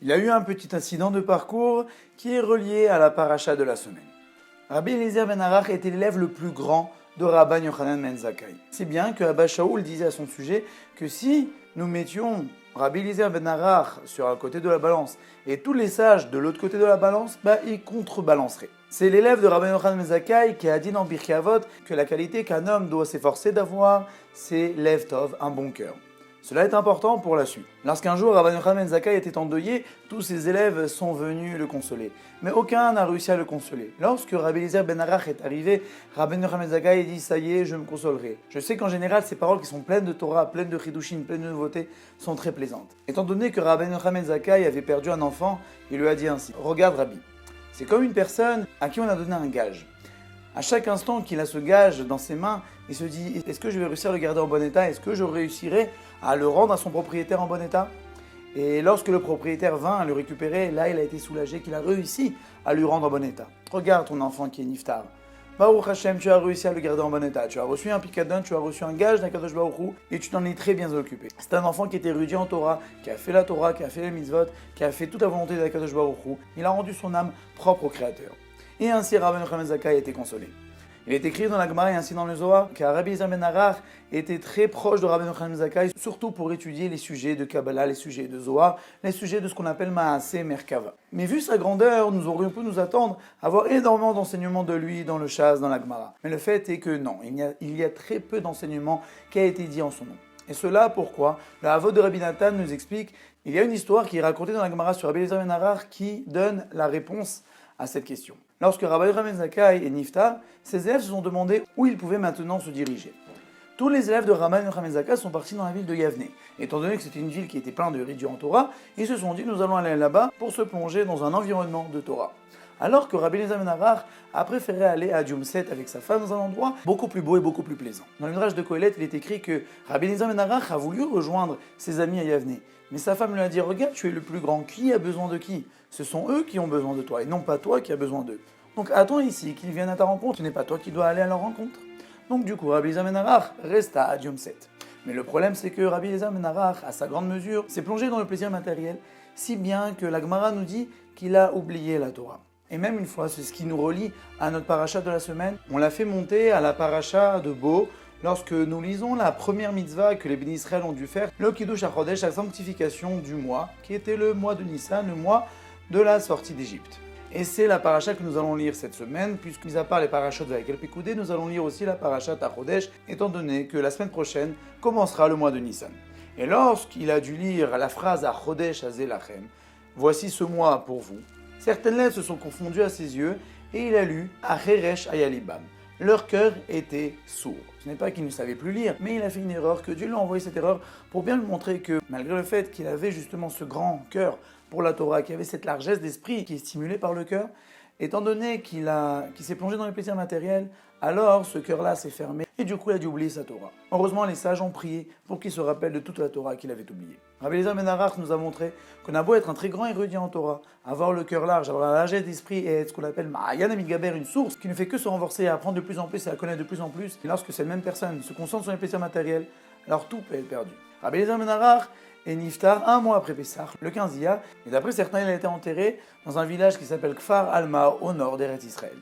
Il y a eu un petit incident de parcours qui est relié à la paracha de la semaine. Rabbi Eliezer ben Arach était l'élève le plus grand de Rabban Yochanan ben Zakkai. Si bien que Abba Shaul disait à son sujet que si nous mettions Rabbi Eliezer ben Arach sur un côté de la balance et tous les sages de l'autre côté de la balance, ils contrebalanceraient. C'est l'élève de Rabban Yochanan ben Zakkai qui a dit dans Pirkei Avot que la qualité qu'un homme doit s'efforcer d'avoir, c'est Lev Tov, un bon cœur. Cela est important pour la suite. Lorsqu'un jour Rabban Yochanan ben Zakkai était endeuillé, tous ses élèves sont venus le consoler. Mais aucun n'a réussi à le consoler. Lorsque Rabbi Eliezer ben Arach est arrivé, Rabban Yochanan ben Zakkai dit « Ça y est, je me consolerai ». Je sais qu'en général, ces paroles qui sont pleines de Torah, pleines de Chidushim, pleines de nouveautés, sont très plaisantes. Étant donné que Rabban Yochanan ben Zakkai avait perdu un enfant, il lui a dit ainsi « Regarde Rabbi, c'est comme une personne à qui on a donné un gage. À chaque instant qu'il a ce gage dans ses mains, il se dit « Est-ce que je vais réussir à le garder en bon état? Est-ce que je réussirai à le rendre à son propriétaire en bon état ?» Et lorsque le propriétaire vint à le récupérer, là il a été soulagé qu'il a réussi à lui rendre en bon état. Regarde ton enfant qui est niftar. Baruch Hashem, tu as réussi à le garder en bon état. Tu as reçu un pikadon, tu as reçu un gage d'Akadosh Baruch Hu et tu t'en es très bien occupé. C'est un enfant qui était érudit en Torah, qui a fait la Torah, qui a fait les mitzvot, qui a fait toute la volonté d'Akadosh Baruch Hu. Il a rendu son âme propre au Créateur. Et ainsi Rabban Yochanan ben Zakkai a été consolé. Il est écrit dans la Gemara et ainsi dans le Zohar que Rabbi Eliezer ben Arach était très proche de Rabban Yochanan ben Zakkai, surtout pour étudier les sujets de Kabbalah, les sujets de Zohar, les sujets de ce qu'on appelle Maaseh Merkava. Mais vu sa grandeur, nous aurions pu nous attendre à avoir énormément d'enseignements de lui dans le Shas, dans la Gemara. Mais le fait est que non, il y a très peu d'enseignements qui a été dit en son nom. Et cela pourquoi? Le Havot de Rabbi Nathan nous explique, il y a une histoire qui est racontée dans la Gemara sur Rabbi Eliezer ben Arach qui donne la réponse à cette question. Lorsque Rabbi Yochanan ben Zakkai est niftar, ses élèves se sont demandé où ils pouvaient maintenant se diriger. Tous les élèves de Rabbi Yochanan ben Zakkai sont partis dans la ville de Yavne. Étant donné que c'était une ville qui était pleine de érudits en Torah, ils se sont dit nous allons aller là-bas pour se plonger dans un environnement de Torah. Alors que Rabbi Eliezer ben Arach a préféré aller à Djumset avec sa femme dans un endroit beaucoup plus beau et beaucoup plus plaisant. Dans le Midrash de Kohelet, il est écrit que Rabbi Eliezer ben Arach a voulu rejoindre ses amis à Yavne. Mais sa femme lui a dit « Regarde, tu es le plus grand, qui a besoin de qui? Ce sont eux qui ont besoin de toi, et non pas toi qui as besoin d'eux. Donc attends ici qu'ils viennent à ta rencontre, ce n'est pas toi qui dois aller à leur rencontre. » Donc du coup, Rabbi Eliezer ben Arach resta à Djumset. Mais le problème, c'est que Rabbi Eliezer ben Arach, à sa grande mesure, s'est plongé dans le plaisir matériel, si bien que la Gemara nous dit qu'il a oublié la Torah. Et même une fois, c'est ce qui nous relie à notre paracha de la semaine, on l'a fait monter à la paracha de Bo, lorsque nous lisons la première mitzvah que les bénis Israël ont dû faire, le Kiddush HaChodesh, la sanctification du mois, qui était le mois de Nissan, le mois de la sortie d'Égypte. Et c'est la paracha que nous allons lire cette semaine, puisque mis à part les parachas de Vaïkel Pekoudé, nous allons lire aussi la paracha HaChodesh, étant donné que la semaine prochaine commencera le mois de Nissan. Et lorsqu'il a dû lire la phrase HaChodesh Hazeh Lachem, voici ce mois pour vous, certaines lettres se sont confondues à ses yeux, et il a lu Acheresh Ayalibam. Leur cœur était sourd. Ce n'est pas qu'il ne savait plus lire, mais il a fait une erreur, que Dieu lui a envoyé cette erreur pour bien lui montrer que, malgré le fait qu'il avait justement ce grand cœur pour la Torah, qu'il avait cette largesse d'esprit qui est stimulée par le cœur, étant donné qu'il s'est plongé dans les plaisirs matériels, alors ce cœur-là s'est fermé et du coup il a dû oublier sa Torah. Heureusement, les sages ont prié pour qu'il se rappelle de toute la Torah qu'il avait oubliée. Rabbi Eliezer ben Arach nous a montré qu'on a beau être un très grand érudit en Torah, avoir le cœur large, avoir la largesse d'esprit et être ce qu'on appelle Ma'ayan Amigaber, une source qui ne fait que se renforcer et apprendre de plus en plus et à connaître de plus en plus. Et lorsque cette même personne se concentre sur les plaisirs matériels, alors tout peut être perdu. Rabbi Eliezer ben Arach est niftar un mois après Pessah, le 15 Iyar, et d'après certains, il a été enterré dans un village qui s'appelle Kfar Alma, au nord d'Eretz Israël.